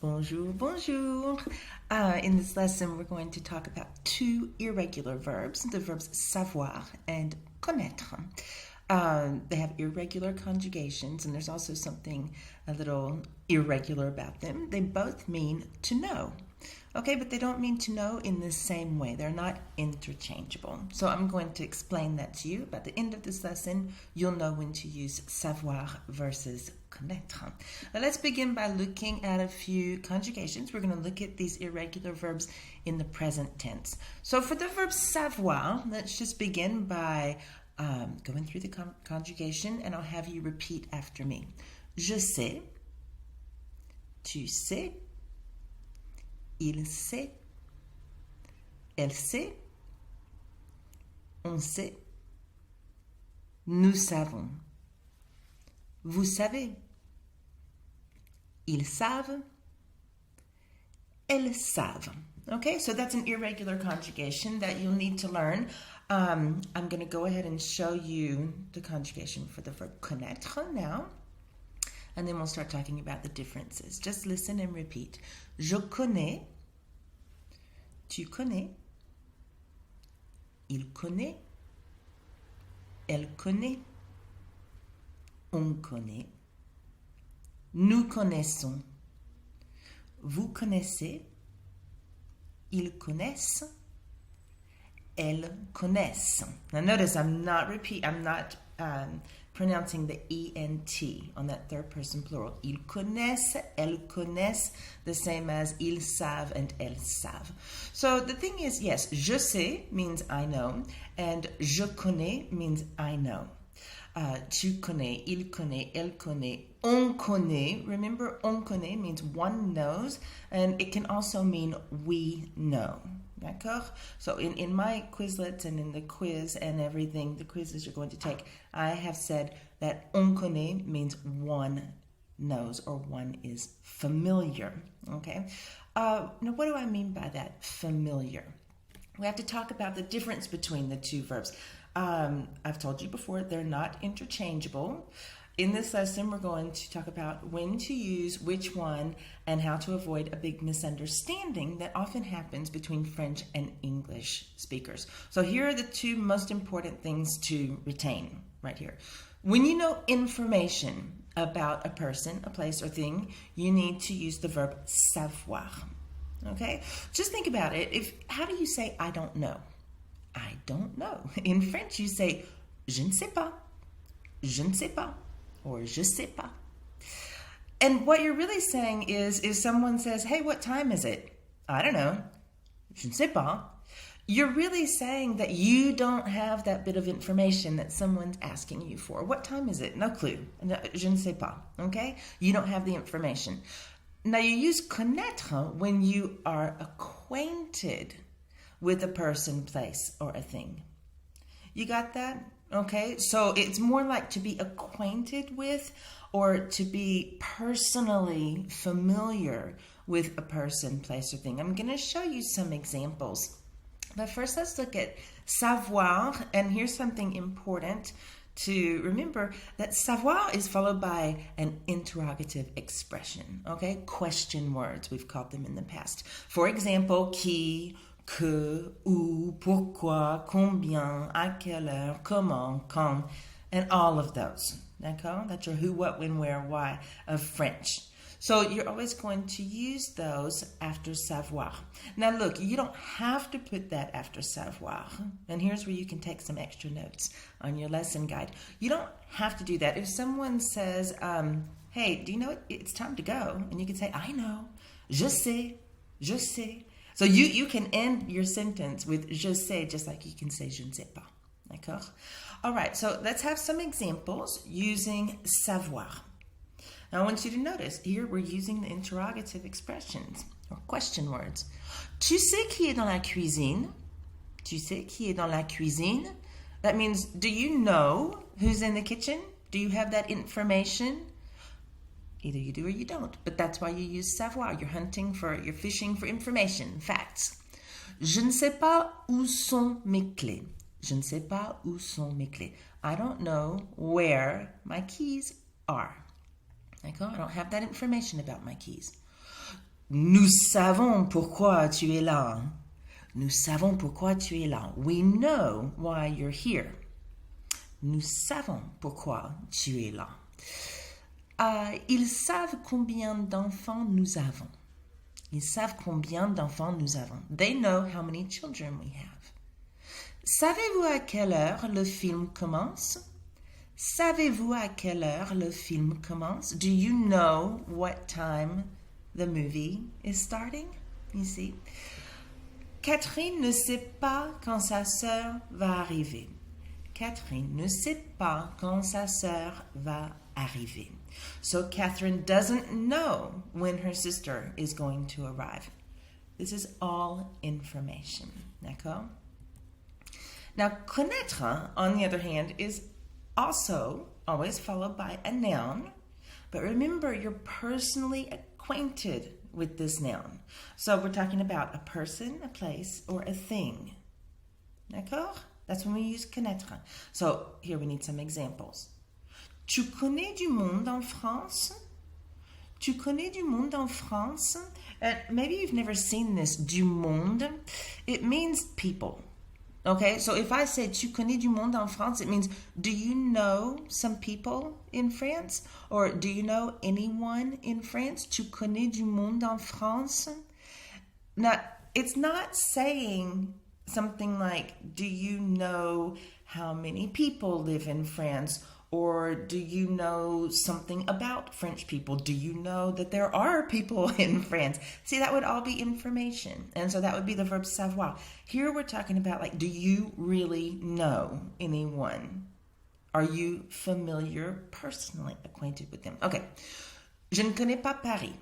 Bonjour, bonjour. In this lesson, we're going to talk about two irregular verbs, the verbs savoir and connaître. They have irregular conjugations, and there's also something a little irregular about them. They both mean to know. Okay, but they don't mean to know in the same way. They're not interchangeable. So I'm going to explain that to you. By the end of this lesson, you'll know when to use savoir versus connaître. Now let's begin by looking at a few conjugations. We're going to look at these irregular verbs in the present tense. So for the verb savoir, let's just begin by going through the conjugation, and I'll have you repeat after me. Je sais, tu sais, il sait, elle sait, on sait, nous savons, vous savez, ils savent, elles savent. Okay, so that's an irregular conjugation that you'll need to learn. I'm going to go ahead and show you the conjugation for the verb connaître now, and then we'll start talking about the differences. Just listen and repeat. Je connais, tu connais, il connaît, elle connaît, on connaît, nous connaissons, vous connaissez, ils connaissent, elles connaissent. Now notice I'm not pronouncing the ENT on that third person plural. Ils connaissent, elles connaissent, the same as ils savent and elles savent. So the thing is, yes, je sais means I know, and je connais means I know. Tu connais, il connaît, elle connaît, on connaît. Remember, on connaît means one knows, and it can also mean we know. D'accord? So in my Quizlets and in the quiz and everything, the quizzes you're going to take, I have said that on connaît means one knows or one is familiar. Okay? Now, what do I mean by that? Familiar. We have to talk about the difference between the two verbs. I've told you before, they're not interchangeable. In this lesson, we're going to talk about when to use which one and how to avoid a big misunderstanding that often happens between French and English speakers. So here are the two most important things to retain right here. When you know information about a person, a place, or thing, you need to use the verb savoir. Okay? Just think about it. How do you say I don't know? I don't know. In French, you say je ne sais pas, je ne sais pas, or je sais pas. And what you're really saying is, if someone says, hey, what time is it? I don't know. Je ne sais pas. You're really saying that you don't have that bit of information that someone's asking you for. What time is it? No clue. Je ne sais pas. Okay? You don't have the information. Now, you use connaître when you are acquainted with a person, place, or a thing. You got that? Okay, so it's more like to be acquainted with or to be personally familiar with a person, place, or thing. I'm going to show you some examples. But first, let's look at savoir. And here's something important to remember, that savoir is followed by an interrogative expression. Okay, question words, we've called them in the past. For example, qui, que, où, pourquoi, combien, à quelle heure, comment, quand, and all of those. D'accord? That's your who, what, when, where, why of French. So you're always going to use those after savoir. Now look, you don't have to put that after savoir. And here's where you can take some extra notes on your lesson guide. You don't have to do that. If someone says, hey, do you know it's time to go? And you can say, I know. Je sais. Je sais. So you can end your sentence with je sais, just like you can say je ne sais pas. D'accord? All right, so let's have some examples using savoir. Now I want you to notice, here we're using the interrogative expressions, or question words. Tu sais qui est dans la cuisine? Tu sais qui est dans la cuisine? That means, do you know who's in the kitchen? Do you have that information? Either you do or you don't, but that's why you use savoir. You're fishing for information, facts. Je ne sais pas où sont mes clés. Je ne sais pas où sont mes clés. I don't know where my keys are. I don't have that information about my keys. Nous savons pourquoi tu es là. Nous savons pourquoi tu es là. We know why you're here. Nous savons pourquoi tu es là. Ils savent combien d'enfants nous avons. Ils savent combien d'enfants nous avons. They know how many children we have. Savez-vous à quelle heure le film commence? Savez-vous à quelle heure le film commence? Do you know what time the movie is starting? You see? Catherine ne sait pas quand sa sœur va arriver. Catherine ne sait pas quand sa sœur va arriver. So Catherine doesn't know when her sister is going to arrive. This is all information. D'accord? Now, connaître, on the other hand, is also always followed by a noun. But remember, you're personally acquainted with this noun. So we're talking about a person, a place, or a thing. D'accord? That's when we use connaître. So here we need some examples. Tu connais du monde en France? Tu connais du monde en France? Maybe you've never seen this, du monde. It means people. Okay, so if I say tu connais du monde en France, it means do you know some people in France? Or do you know anyone in France? Tu connais du monde en France? Now, it's not saying something like, do you know how many people live in France? Or do you know something about French people? Do you know that there are people in France? See, that would all be information. And so that would be the verb savoir. Here we're talking about, like, do you really know anyone? Are you familiar, personally acquainted with them? Okay. Je ne connais pas Paris.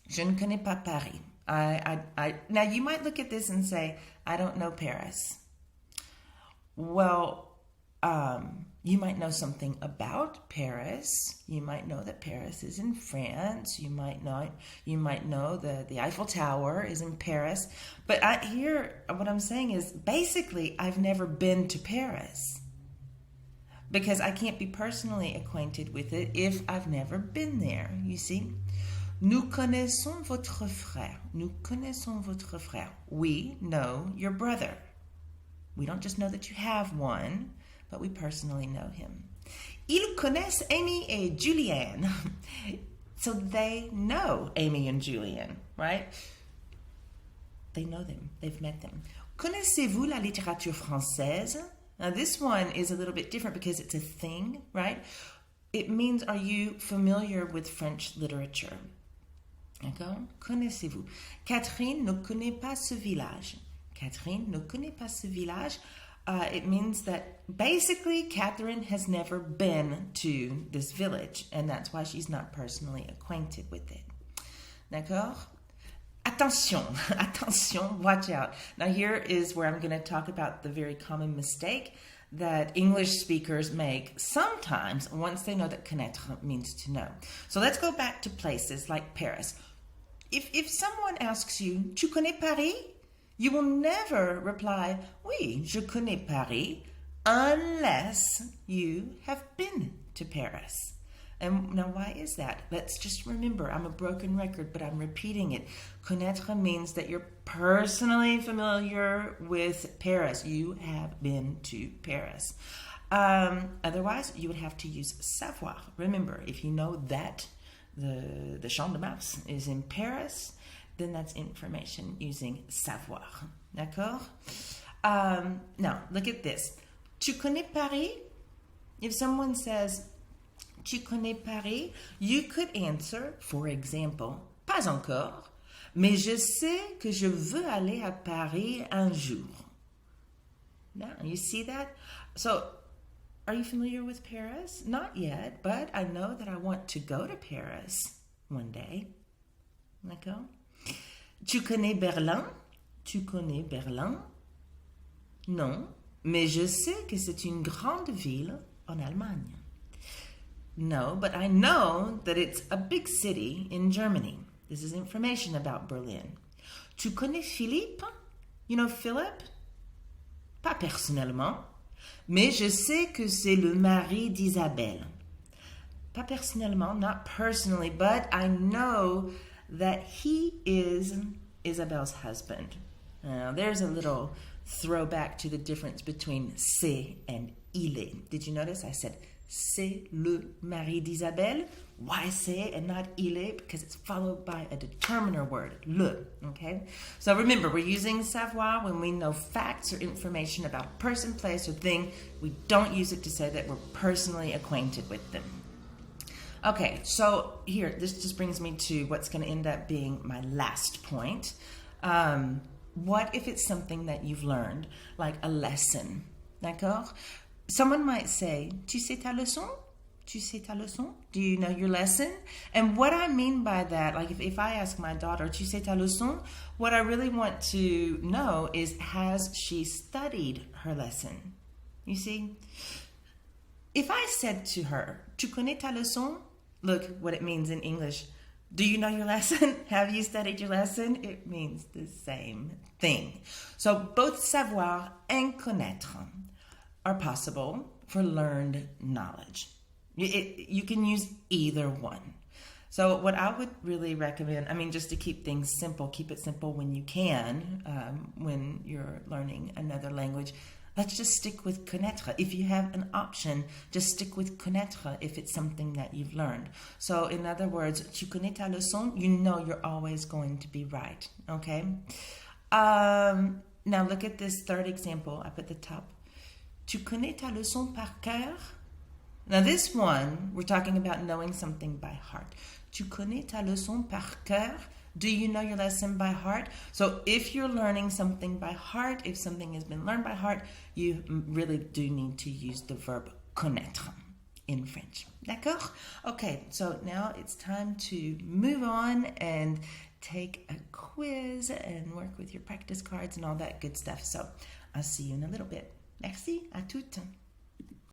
Je ne connais pas Paris. Now, you might look at this and say, I don't know Paris. Well, you might know something about Paris. You might know that Paris is in France. You might know the Eiffel Tower is in Paris. But what I'm saying is, basically, I've never been to Paris. Because I can't be personally acquainted with it if I've never been there, you see? Nous connaissons votre frère. Nous connaissons votre frère. We know your brother. We don't just know that you have one, but we personally know him. Ils connaissent Amy et Julianne. So they know Amy and Julian, right? They know them. They've met them. Connaissez-vous la littérature française? Now this one is a little bit different because it's a thing, right? It means, are you familiar with French literature? D'accord? Connaissez-vous? Catherine ne connaît pas ce village. Catherine ne connaît pas ce village. It means that basically Catherine has never been to this village, and that's why she's not personally acquainted with it. D'accord? Attention, attention, watch out. Now here is where I'm going to talk about the very common mistake that English speakers make sometimes once they know that connaître means to know. So let's go back to places like Paris. If someone asks you, tu connais Paris? You will never reply, oui, je connais Paris, unless you have been to Paris. And now why is that? Let's just remember, I'm a broken record, but I'm repeating it. Connaître means that you're personally familiar with Paris. You have been to Paris. Otherwise, you would have to use savoir. Remember, if you know that the Champ de Mars is in Paris, then that's information using savoir. D'accord? Now, look at this. Tu connais Paris? If someone says, tu connais Paris? You could answer, for example, pas encore, mais je sais que je veux aller à Paris un jour. Now, you see that? So, are you familiar with Paris? Not yet, but I know that I want to go to Paris one day. D'accord? Tu connais Berlin? Tu connais Berlin? Non, mais je sais que c'est une grande ville en Allemagne. No, but I know that it's a big city in Germany. This is information about Berlin. Tu connais Philippe? You know Philip? Pas personnellement, mais je sais que c'est le mari d'Isabelle. Pas personnellement, not personally, but I know that he is Isabelle's husband. Now, there's a little throwback to the difference between c'est and il est. Did you notice I said c'est le mari d'Isabelle? Why c'est and not il est? Because it's followed by a determiner word, le, okay? So remember, we're using savoir when we know facts or information about a person, place, or thing. We don't use it to say that we're personally acquainted with them. Okay, so here, this just brings me to what's going to end up being my last point. What if it's something that you've learned, like a lesson, d'accord? Someone might say, tu sais ta leçon? Tu sais ta leçon? Do you know your lesson? And what I mean by that, like if I ask my daughter, tu sais ta leçon? What I really want to know is, has she studied her lesson? You see? If I said to her, tu connais ta leçon? Look what it means in English. Do you know your lesson? Have you studied your lesson? It means the same thing. So both savoir and connaître are possible for learned knowledge. You can use either one. So what I would really recommend, just to keep things simple, keep it simple when you can, when you're learning another language, let's just stick with connaître. If you have an option, just stick with connaître if it's something that you've learned. So in other words, tu connais ta leçon, you know you're always going to be right, okay? Now look at this third example up at the top. Tu connais ta leçon par cœur? Now this one, we're talking about knowing something by heart. Tu connais ta leçon par cœur? Do you know your lesson by heart? So if you're learning something by heart, if something has been learned by heart, you really do need to use the verb connaître in French. D'accord? Okay, so now it's time to move on and take a quiz and work with your practice cards and all that good stuff. So I'll see you in a little bit. Merci, à toutes.